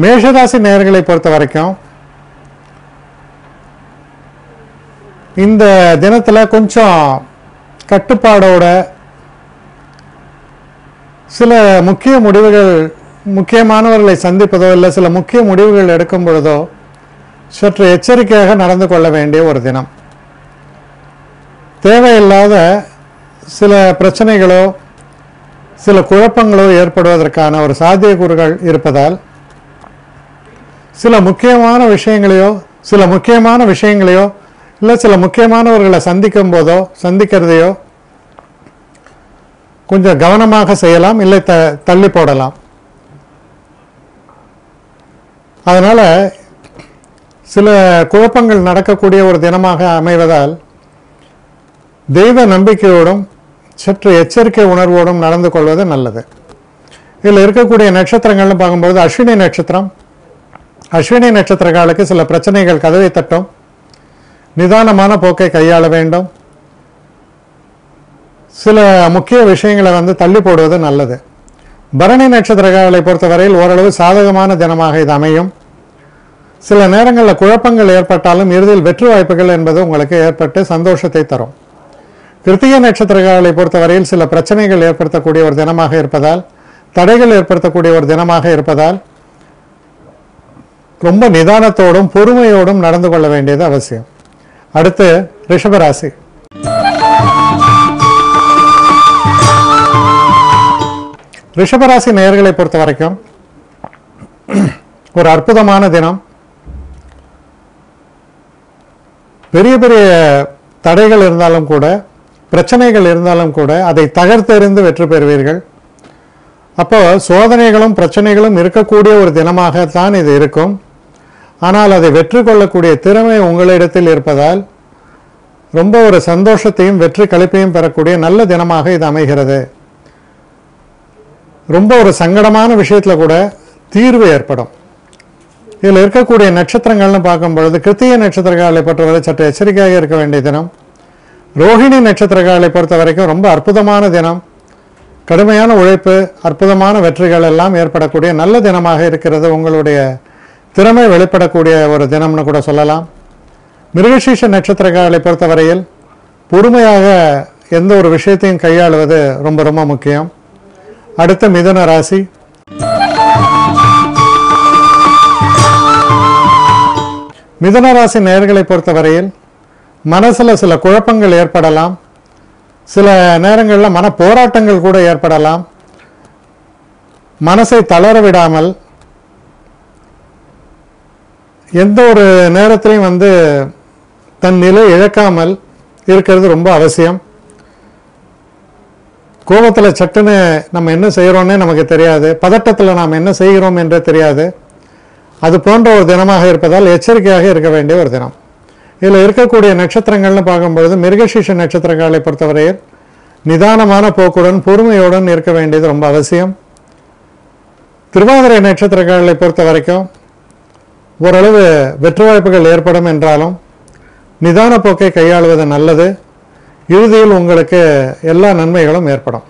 மேஷராசி நேயர்களை பொறுத்த வரைக்கும் இந்த தினத்தில் கொஞ்சம் கட்டுப்பாடோட சில முக்கிய முடிவுகள், முக்கியமானவர்களை சந்திப்பதோ இல்லை சில முக்கிய முடிவுகள் எடுக்கும் பொழுதோ சற்று எச்சரிக்கையாக நடந்து கொள்ள வேண்டிய ஒரு தினம். தேவையில்லாத சில பிரச்சனைகளோ சில குழப்பங்களோ ஏற்படுவதற்கான ஒரு சாத்தியக்கூறுகள் இருப்பதால் சில முக்கியமான விஷயங்களையோ இல்லை சில முக்கியமானவர்களை சந்திக்கிறதையோ கொஞ்சம் கவனமாக செய்யலாம், இல்லை தள்ளி போடலாம். அதனால் சில குழப்பங்கள் நடக்கக்கூடிய ஒரு தினமாக அமைவதால் தெய்வ நம்பிக்கையோடும் சற்று எச்சரிக்கை உணர்வோடும் நடந்து கொள்வது நல்லது. இதில் இருக்கக்கூடிய நட்சத்திரங்கள்னு பார்க்கும்போது அஸ்வினி நட்சத்திரக்காலுக்கு சில பிரச்சனைகள் கதவை தட்டும். நிதானமான போக்கை கையாள வேண்டும். சில முக்கிய விஷயங்களை தள்ளி போடுவது நல்லது. பரணி நட்சத்திரக்காலை பொறுத்தவரையில் ஓரளவு சாதகமான தினமாக இது அமையும். சில நேரங்களில் குழப்பங்கள் ஏற்பட்டாலும் இறுதியில் வெற்றி வாய்ப்புகள் என்பது உங்களுக்கு ஏற்பட்டு சந்தோஷத்தை தரும். கிருத்திகை நட்சத்திரக்காலை பொறுத்தவரையில் சில பிரச்சனைகள் ஏற்படுத்தக்கூடிய ஒரு தினமாக இருப்பதால், தடைகள் ஏற்படுத்தக்கூடிய ஒரு தினமாக இருப்பதால் ரொம்ப நிதானத்தோடும் பொறுமையோடும் நடந்து கொள்ள வேண்டியது அவசியம். அடுத்து ரிஷபராசி. ரிஷபராசி நேயர்களை பொறுத்த வரைக்கும் ஒரு அற்புதமான தினம். பெரிய பெரிய தடைகள் இருந்தாலும் கூட, பிரச்சனைகள் இருந்தாலும் கூட அதை தகர்த்தெறிந்து வெற்றி பெறுவீர்கள். அப்போ சோதனைகளும் பிரச்சனைகளும் இருக்கக்கூடிய ஒரு தினமாகத்தான் இது இருக்கும். ஆனால் அதை வெற்றி கொள்ளக்கூடிய திறமை உங்களிடத்தில் இருப்பதால் ரொம்ப ஒரு சந்தோஷத்தையும் வெற்றி களிப்பையும் பெறக்கூடிய நல்ல தினமாக இது அமைகிறது. ரொம்ப ஒரு சங்கடமான விஷயத்தில் கூட தீர்வு ஏற்படும். இதில் இருக்கக்கூடிய நட்சத்திரங்கள்னு பார்க்கும் பொழுது கிருத்திகை நட்சத்திரக்காலை பொறுத்தவரை சற்று எச்சரிக்கையாக இருக்க வேண்டிய தினம். ரோஹிணி நட்சத்திரக்காலை பொறுத்த வரைக்கும் ரொம்ப அற்புதமான தினம். கடுமையான உழைப்பு, அற்புதமான வெற்றிகள் எல்லாம் ஏற்படக்கூடிய நல்ல தினமாக இருக்கிறது. உங்களுடைய திறமை வெளிப்படக்கூடிய ஒரு தினம்னு கூட சொல்லலாம். மிருகசீஷ நட்சத்திரக்காலை பொறுத்தவரையில் பொறுமையாக எந்த ஒரு விஷயத்தையும் கையாளுவது ரொம்ப ரொம்ப முக்கியம். அடுத்த மிதுன ராசி. மிதுன ராசி நேயர்களை பொறுத்தவரையில் மனசில் சில குழப்பங்கள் ஏற்படலாம். சில நேரங்களில் மன போராட்டங்கள் கூட ஏற்படலாம். மனசை தளர விடாமல் எந்த ஒரு நேரத்திலையும் தன் நிலை இழக்காமல் இருக்கிறது ரொம்ப அவசியம். கோபத்தில் சட்டுன்னு நம்ம என்ன செய்கிறோன்னே நமக்கு தெரியாது. பதட்டத்தில் நாம் என்ன செய்கிறோம் என்றே தெரியாது. அது போன்ற ஒரு தினமாக இருப்பதால் எச்சரிக்கையாக இருக்க வேண்டிய ஒரு தினம். இதில் இருக்கக்கூடிய நட்சத்திரங்கள்னு பார்க்கும்பொழுது மிருகசீஷ நட்சத்திரங்களை பொறுத்தவரையில் நிதானமான போக்குடன் பொறுமையுடன் இருக்க வேண்டியது ரொம்ப அவசியம். திருவாதிரை நட்சத்திரங்களை பொறுத்த வரைக்கும் ஓரளவு வெற்றி வாய்ப்புகள் ஏற்படும் என்றாலும் நிதான போக்கை கையாளுவது நல்லது. இறுதியில் உங்களுக்கு எல்லா நன்மைகளும் ஏற்படும்.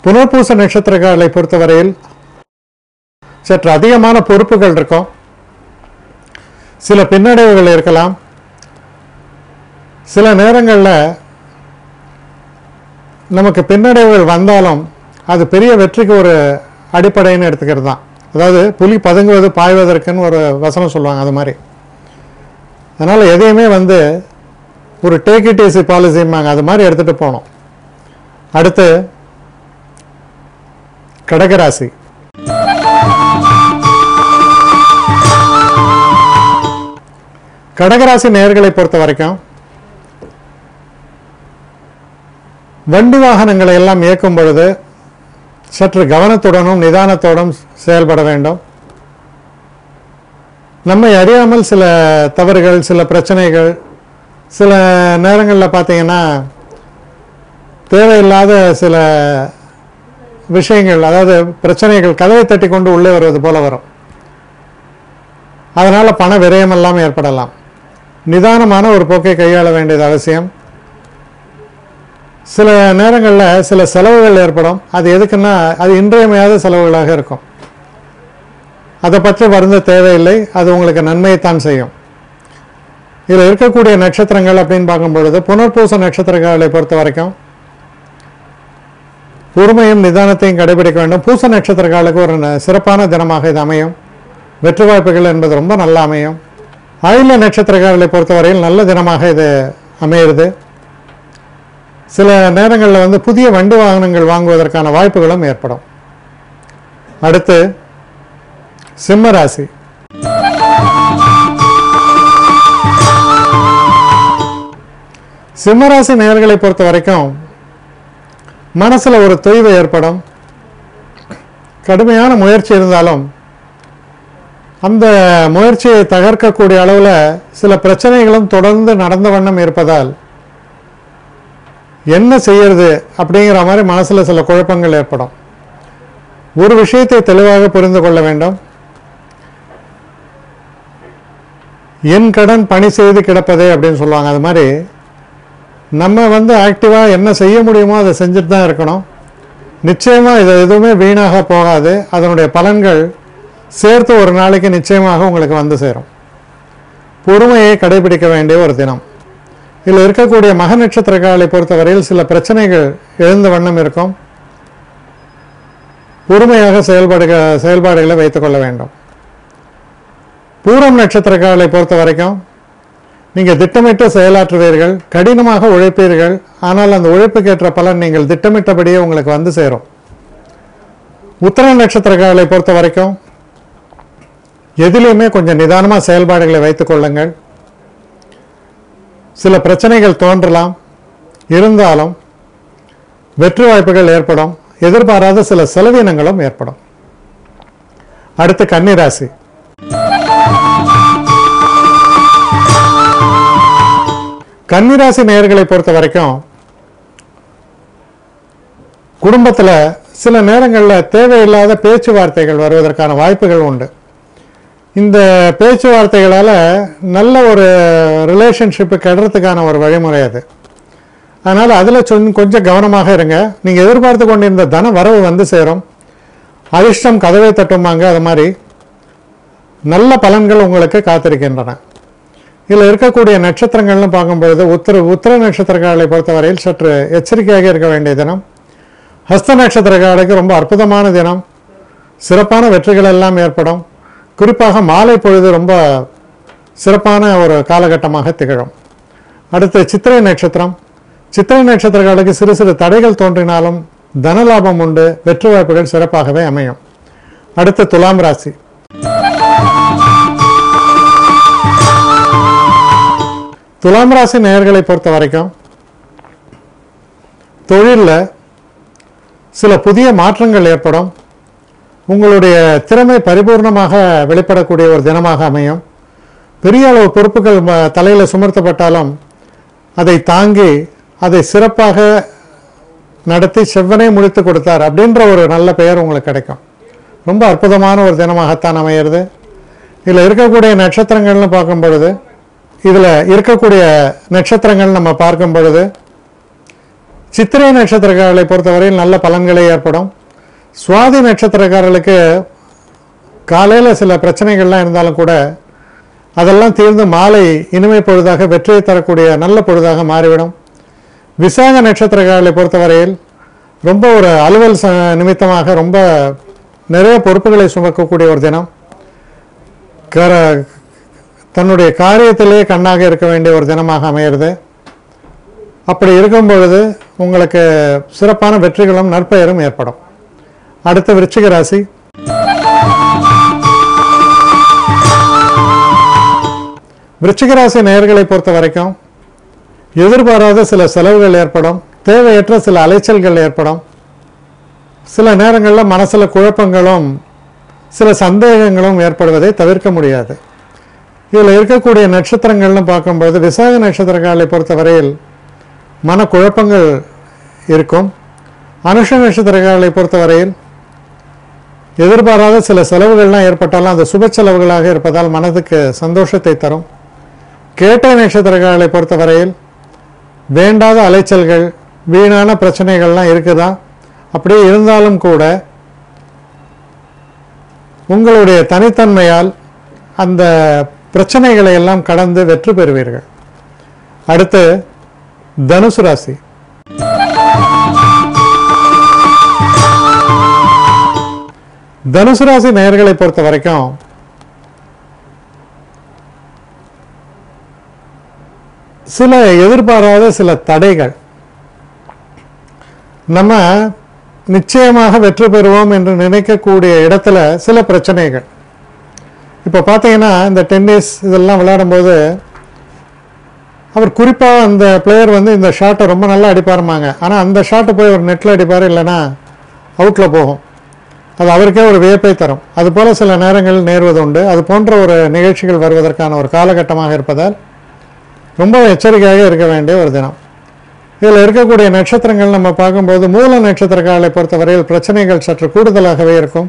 புனர்பூச நட்சத்திரங்களை பொறுத்தவரையில் சற்று அதிகமான பொறுப்புகள் இருக்கும். சில பின்னடைவுகள் இருக்கலாம். சில நேரங்களில் நமக்கு பின்னடைவுகள் வந்தாலும் அது பெரிய வெற்றிக்கு ஒரு அடிப்படைன்னு எடுத்துக்கிறது தான். அதாவது புலி பதுங்குவது பாய்வதற்குன்னு ஒரு வசனம் சொல்லுவாங்க, அது மாதிரி. அதனால் எதையுமே ஒரு டேக் இட் ஈஸி பாலிசிம்பாங்க, அது மாதிரி எடுத்துகிட்டு போகணும். அடுத்து கடகராசி. கடகராசி நேயர்களை பொறுத்த வரைக்கும் வண்டி வாகனங்களை எல்லாம் இயக்கும் பொழுது சற்று கவனத்துடனும் நிதானத்தோடும் செயல்பட வேண்டும். நம்மை அறியாமல் சில தவறுகள், சில பிரச்சனைகள், சில நேரங்களில் பார்த்தீங்கன்னா தேவையில்லாத சில விஷயங்கள், அதாவது பிரச்சனைகள் கதவை தட்டி கொண்டு உள்ளே வருவது போல வரும். அதனால் பண விரயமெல்லாம் ஏற்படலாம். நிதானமான ஒரு போக்கை கையாள வேண்டியது அவசியம். சில நேரங்களில் சில செலவுகள் ஏற்படும். அது எதுக்குன்னா அது இன்றியமையாத செலவுகளாக இருக்கும். அதை பற்றி வருந்த தேவையில்லை, அது உங்களுக்கு நன்மையைத்தான் செய்யும். இதில் இருக்கக்கூடிய நட்சத்திரங்கள் அப்படின்னு பார்க்கும் பொழுது புனர்பூச நட்சத்திரங்களை பொறுத்த வரைக்கும் பொறுமையும் நிதானத்தையும் கடைபிடிக்க வேண்டும். பூச நட்சத்திரங்களுக்கு ஒரு சிறப்பான தினமாக இது அமையும். வெற்றி வாய்ப்புகள் என்பது ரொம்ப நல்லா அமையும். ஆயில்ய நட்சத்திரங்களை பொறுத்தவரையில் நல்ல தினமாக இது அமையிறது. சில நேரங்களில் புதிய வண்டி வாகனங்கள் வாங்குவதற்கான வாய்ப்புகளும் ஏற்படும். அடுத்து சிம்ம ராசி. சிம்மராசி நேயர்களை பொறுத்த வரைக்கும் மனசில் ஒரு தொய்வு ஏற்படும். கடுமையான முயற்சி இருந்தாலும் அந்த முயற்சியை தகர்க்கக்கூடிய அளவில் சில பிரச்சனைகளும் தொடர்ந்து நடந்த வண்ணம் இருப்பதால் என்ன செய்யறது அப்படிங்கிற மாதிரி மனசில் சில குழப்பங்கள் ஏற்படும். ஒரு விஷயத்தை தெளிவாக புரிந்து கொள்ள வேண்டும். என் கடன் பணி செய்து கிடப்பதே அப்படின்னு சொல்லுவாங்க. அது மாதிரி நம்ம ஆக்டிவாக என்ன செய்ய முடியுமோ அதை செஞ்சுட்டு தான் இருக்கணும். நிச்சயமாக இது எதுவுமே வீணாக போகாது. அதனுடைய பலன்கள் சேர்த்து ஒரு நாளைக்கு நிச்சயமாக உங்களுக்கு சேரும். பொறுமையை கடைபிடிக்க வேண்டிய ஒரு தினம். இதில் இருக்கக்கூடிய மக நட்சத்திரங்களை பொறுத்தவரையில் சில பிரச்சனைகள் எழுந்த வண்ணம் இருக்கும். பொறுமையாக செயல்பாடுகளை வைத்துக்கொள்ள வேண்டும். பூரம் நட்சத்திரங்களை பொறுத்த வரைக்கும் நீங்கள் திட்டமிட்டு செயலாற்றுவீர்கள், கடினமாக உழைப்பீர்கள். ஆனால் அந்த உழைப்புக்கேற்ற பலன் நீங்கள் திட்டமிட்டபடியே உங்களுக்கு சேரும். உத்திர நட்சத்திரங்களை பொறுத்த வரைக்கும் எதிலையுமே கொஞ்சம் நிதானமாக செயல்பாடுகளை வைத்துக் கொள்ளுங்கள். சில பிரச்சனைகள் தோன்றலாம், இருந்தாலும் வெற்றி வாய்ப்புகள் ஏற்படும். எதிர்பாராத சில செலவினங்களும் ஏற்படும். அடுத்து கன்னிராசி. கன்னிராசி நேயர்களை பொறுத்த வரைக்கும் குடும்பத்தில் சில நேரங்களில் தேவையில்லாத பேச்சுவார்த்தைகள் வருவதற்கான வாய்ப்புகள் உண்டு. இந்த பேச்சுவார்த்தைகளால் நல்ல ஒரு ரிலேஷன்ஷிப்பு கெடுறதுக்கான ஒரு வழிமுறை அது. அதனால் அதில் கொஞ்சம் கவனமாக இருங்க. நீங்கள் எதிர்பார்த்து கொண்டிருந்த தன வரவு சேரும். அதிர்ஷ்டம் கதவை தட்டுமாங்க. அது மாதிரி நல்ல பலன்கள் உங்களுக்கு காத்திருக்கின்றன. இதில் இருக்கக்கூடிய நட்சத்திரங்கள்னு பார்க்கும்பொழுது உத்திர நட்சத்திரக்காரர்களை பொறுத்தவரையில் சற்று எச்சரிக்கையாக இருக்க வேண்டிய தினம். ஹஸ்த நட்சத்திரக்காரருக்கு ரொம்ப அற்புதமான தினம். சிறப்பான வெற்றிகள் எல்லாம் ஏற்படும். குறிப்பாக மாலை பொழுது ரொம்ப சிறப்பான ஒரு காலகட்டமாக திகழும். அடுத்து சித்திரை நட்சத்திரம். சித்திரை நட்சத்திரக்காரர்களுக்கு சிறு சிறு தடைகள் தோன்றினாலும் தனலாபம் உண்டு. வெற்றி வாய்ப்புகள் சிறப்பாகவே அமையும். அடுத்து துலாம் ராசி. துலாம் ராசி நேயர்களை பொறுத்த வரைக்கும் தொழிலில் சில புதிய மாற்றங்கள் ஏற்படும். உங்களுடைய திறமை பரிபூர்ணமாக வெளிப்படக்கூடிய ஒரு தினமாக அமையும். பெரிய அளவு பொறுப்புகள் தலையில் சுமர்த்தப்பட்டாலும் அதை தாங்கி அதை சிறப்பாக நடத்தி செவ்வனே முடித்து கொடுத்தார் அப்படின்ற ஒரு நல்ல பெயர் உங்களுக்கு கிடைக்கும். ரொம்ப அற்புதமான ஒரு தினமாகத்தான் அமையிறது. இதில் இருக்கக்கூடிய நட்சத்திரங்கள்னு பார்க்கும் பொழுது நம்ம பார்க்கும் பொழுது சித்திரை நட்சத்திரக்காரர்களை பொறுத்தவரையில் நல்ல பலன்களே ஏற்படும். சுவாதி நட்சத்திரக்காரர்களுக்கு காலையில் சில பிரச்சனைகள்லாம் இருந்தாலும் கூட அதெல்லாம் தீர்ந்து மாலை இனிமை பொழுதாக வெற்றியை தரக்கூடிய நல்ல பொழுதாக மாறிவிடும். விசாக நட்சத்திரக்காரர்களை பொறுத்தவரையில் ரொம்ப ஒரு அலுவல் நிமித்தமாக ரொம்ப நிறைய பொறுப்புகளை சுமக்கக்கூடிய ஒரு தினம். தன்னுடைய காரியத்திலே கண்ணாக இருக்க வேண்டிய ஒரு தினமாக அமையிறது. அப்படி இருக்கும் பொழுது உங்களுக்கு சிறப்பான வெற்றிகளும் நற்பெயரும் ஏற்படும். அடுத்த விருச்சிக ராசி. விருச்சிக ராசி நேயர்களை பொறுத்த வரைக்கும் எதிர்பாராத சில செலவுகள் ஏற்படும். தேவையற்ற சில அலைச்சல்கள் ஏற்படும். சில நேரங்களில் மனசில் குழப்பங்களும் சில சந்தேகங்களும் ஏற்படுவதை தவிர்க்க முடியாது. இதில் இருக்கக்கூடிய நட்சத்திரங்கள்னு பார்க்கும்போது விசாக நட்சத்திரக்காரர்களை பொறுத்தவரையில் மனக்குழப்பங்கள் இருக்கும். அனுஷ நட்சத்திரக்காரர்களை பொறுத்தவரையில் எதிர்பாராத சில செலவுகள்லாம் ஏற்பட்டாலும் அந்த சுப செலவுகளாக இருப்பதால் மனதுக்கு சந்தோஷத்தை தரும். கேட்டை நட்சத்திரக்காரர்களை பொறுத்தவரையில் வேண்டாத அலைச்சல்கள் வீணான பிரச்சனைகள்லாம் இருக்குதா. அப்படியே இருந்தாலும் கூட உங்களுடைய தனித்தன்மையால் அந்த பிரச்சனைகளை எல்லாம் கடந்து வெற்றி பெறுவீர்கள். அடுத்து தனுசு ராசி. தனுசு ராசி நேயர்களை பொறுத்த வரைக்கும் சில எதிர்பாராத சில தடைகள், நம்ம நிச்சயமாக வெற்றி பெறுவோம் என்று நினைக்கக்கூடிய இடத்துல சில பிரச்சனைகள். இப்போ பார்த்தீங்கன்னா இந்த டென்னிஸ் இதெல்லாம் விளையாடும்போது அவர் குறிப்பாக அந்த பிளேயர் இந்த ஷாட்டை ரொம்ப நல்லா அடிப்பாருமாங்க. ஆனால் அந்த ஷாட்டை போய் ஒரு நெட்டில் அடிப்பார், இல்லைன்னா அவுட்டில் போகும். அது அவருக்கே ஒரு வியப்பை தரும். அதுபோல் சில நேரங்களில் நேர்வது உண்டு. அது போன்ற ஒரு நிகழ்ச்சிகள் வருவதற்கான ஒரு காலகட்டமாக இருப்பதால் ரொம்ப எச்சரிக்கையாக இருக்க வேண்டிய ஒரு தினம். இதில் இருக்கக்கூடிய நட்சத்திரங்கள் நம்ம பார்க்கும்போது மூல நட்சத்திரக்காரர்களை பொறுத்தவரையில் பிரச்சனைகள் சற்று கூடுதலாகவே இருக்கும்.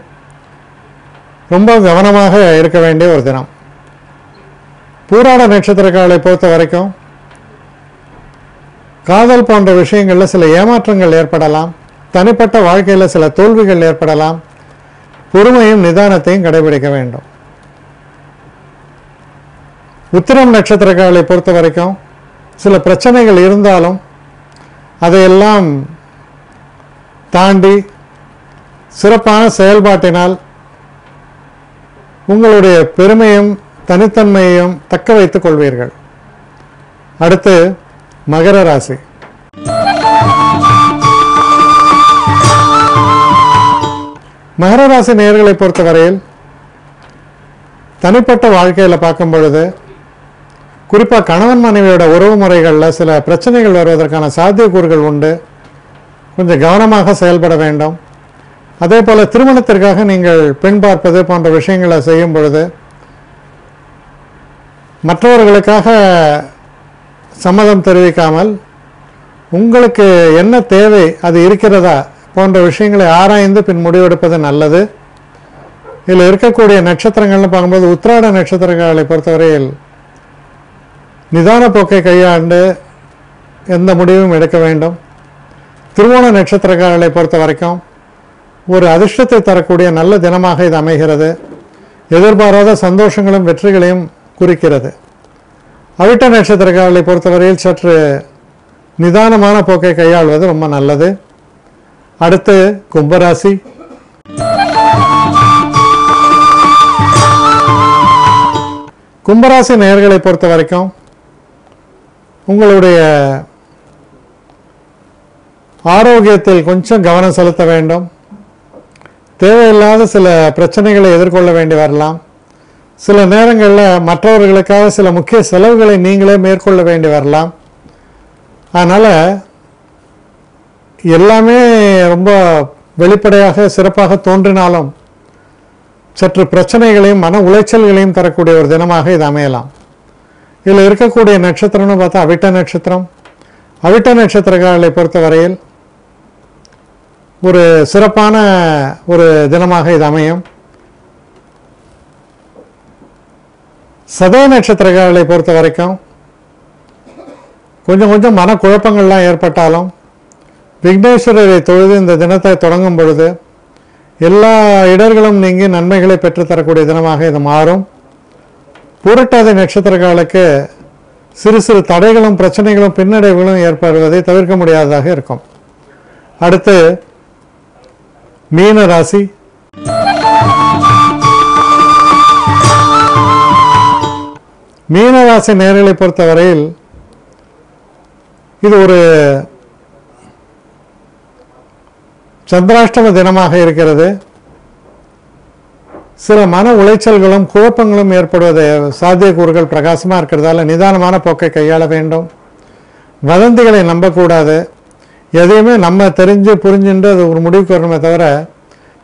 ரொம்ப கவனமாக இருக்க வேண்டிய ஒரு தினம். பூராட நட்சத்திரக்காரர்களை பொறுத்த வரைக்கும் காதல் போன்ற விஷயங்களில் சில ஏமாற்றங்கள் ஏற்படலாம். தனிப்பட்ட வாழ்க்கையில் சில தோல்விகள் ஏற்படலாம். பொறுமையும் நிதானத்தையும் கடைபிடிக்க வேண்டும். உத்திரம் நட்சத்திரக்காரர்களை பொறுத்த வரைக்கும் சில பிரச்சனைகள் இருந்தாலும் அதையெல்லாம் தாண்டி சிறப்பான செயல்பாட்டினால் உங்களுடைய பெருமையும் தனித்தன்மையையும் தக்க வைத்துக் கொள்வீர்கள். அடுத்து மகர ராசி. மகர ராசி நேயர்களை பொறுத்தவரையில் தனிப்பட்ட வாழ்க்கையில் பார்க்கும் பொழுது குறிப்பாக கணவன் மனைவியோட உறவு முறைகளில் சில பிரச்சனைகள் வருவதற்கான சாத்தியக்கூறுகள் உண்டு. கொஞ்சம் கவனமாக செயல்பட வேண்டும். அதே போல் திருமணத்திற்காக நீங்கள் பெண் பார்ப்பது போன்ற விஷயங்களை செய்யும் பொழுது மற்றவர்களுக்காக சம்மதம் தெரிவிக்காமல் உங்களுக்கு என்ன தேவை அது இருக்கிறதா போன்ற விஷயங்களை ஆராய்ந்து பின் முடிவெடுப்பது நல்லது. இதில் இருக்கக்கூடிய நட்சத்திரங்கள்னு பார்க்கும்போது உத்திராட நட்சத்திரங்களை பொறுத்தவரையில் நிதான போக்கை கையாண்டு எந்த முடிவும் எடுக்க வேண்டும். திருவோண நட்சத்திரக்காரர்களை பொறுத்த வரைக்கும் ஒரு அதிர்ஷ்டத்தை தரக்கூடிய நல்ல தினமாக இது அமைகிறது. எதிர்பாராத சந்தோஷங்களும் வெற்றிகளையும் குறிக்கிறது. அவிட்ட நட்சத்திரக்காரர்களை பொறுத்தவரையில் சற்று நிதானமான போக்கை கையாள்வது ரொம்ப நல்லது. அடுத்து கும்பராசி. கும்பராசி நேயர்களை பொறுத்த வரைக்கும் உங்களுடைய ஆரோக்கியத்தில் கொஞ்சம் கவனம் செலுத்த வேண்டும். தேவையில்லாத சில பிரச்சனைகளை எதிர்கொள்ள வேண்டி வரலாம். சில நேரங்களில் மற்றவர்களுக்காக சில முக்கிய செலவுகளை நீங்களே மேற்கொள்ள வேண்டி வரலாம். அதனால் எல்லாமே ரொம்ப வெளிப்படையாக சிறப்பாக தோன்றினாலும் சற்று பிரச்சனைகளையும் மன உளைச்சல்களையும் தரக்கூடிய ஒரு தினமாக இது அமையலாம். இதில் இருக்கக்கூடிய நட்சத்திரம்னு பார்த்தா அவிட்ட நட்சத்திரம். அவிட்ட நட்சத்திரக்காரர்களை பொறுத்தவரையில் ஒரு சிறப்பான ஒரு தினமாக இது அமையும். சதய நட்சத்திரக்காரர்களை பொறுத்த வரைக்கும் கொஞ்சம் மனக்குழப்பங்கள்லாம் ஏற்பட்டாலும் விக்னேஸ்வரரை தொழுது இந்த தினத்தை தொடங்கும் பொழுது எல்லா இடர்களும் நீங்கி நன்மைகளை பெற்றுத்தரக்கூடிய தினமாக இது மாறும். பூரட்டாதி நட்சத்திரக்காரர்களுக்கு சிறு சிறு தடைகளும் பிரச்சனைகளும் பின்னடைவுகளும் ஏற்படுவதை தவிர்க்க முடியாததாக இருக்கும். அடுத்து மீன ராசி. மீனராசி நேயர்களை பொறுத்தவரையில் இது ஒரு சந்திராஷ்டம தினமாக இருக்கிறது. சில மன உளைச்சல்களும் குழப்பங்களும் ஏற்படுவது சாத்தியக்கூறுகள் பிரகாசமாக இருக்கிறதால நிதானமான போக்கை கையாள வேண்டும். வதந்திகளை நம்பக்கூடாது. எதையுமே நம்ம தெரிஞ்சு புரிஞ்சுட்டு அது ஒரு முடிவுக்கு வரணுமே தவிர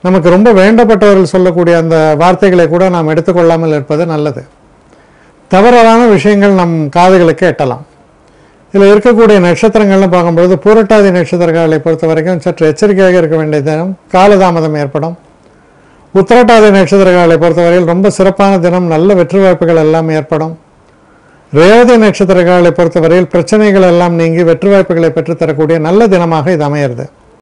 நமக்கு ரொம்ப வேண்டப்பட்டவர்கள் சொல்லக்கூடிய அந்த வார்த்தைகளை கூட நாம் எடுத்துக்கொள்ளாமல் இருப்பது நல்லது. தவறான விஷயங்கள் நம் காதுகளுக்கு எட்டலாம். இதில் இருக்கக்கூடிய நட்சத்திரங்கள்னு பார்க்கும்பொழுது பூரட்டாதி நட்சத்திரங்களை பொறுத்த வரைக்கும் சற்று எச்சரிக்கையாக இருக்க வேண்டிய தினம், காலதாமதம் ஏற்படும். உத்திரட்டாதி நட்சத்திரங்களை பொறுத்தவரையில் ரொம்ப சிறப்பான தினம், நல்ல வெற்றி வாய்ப்புகள் எல்லாம் ஏற்படும். ரேவதி நட்சத்திரங்களை பொறுத்தவரையில் பிரச்சனைகள் எல்லாம் நீங்கி வெற்றி வாய்ப்புகளை பெற்றுத்தரக்கூடிய நல்ல தினமாக இது அமையிறது.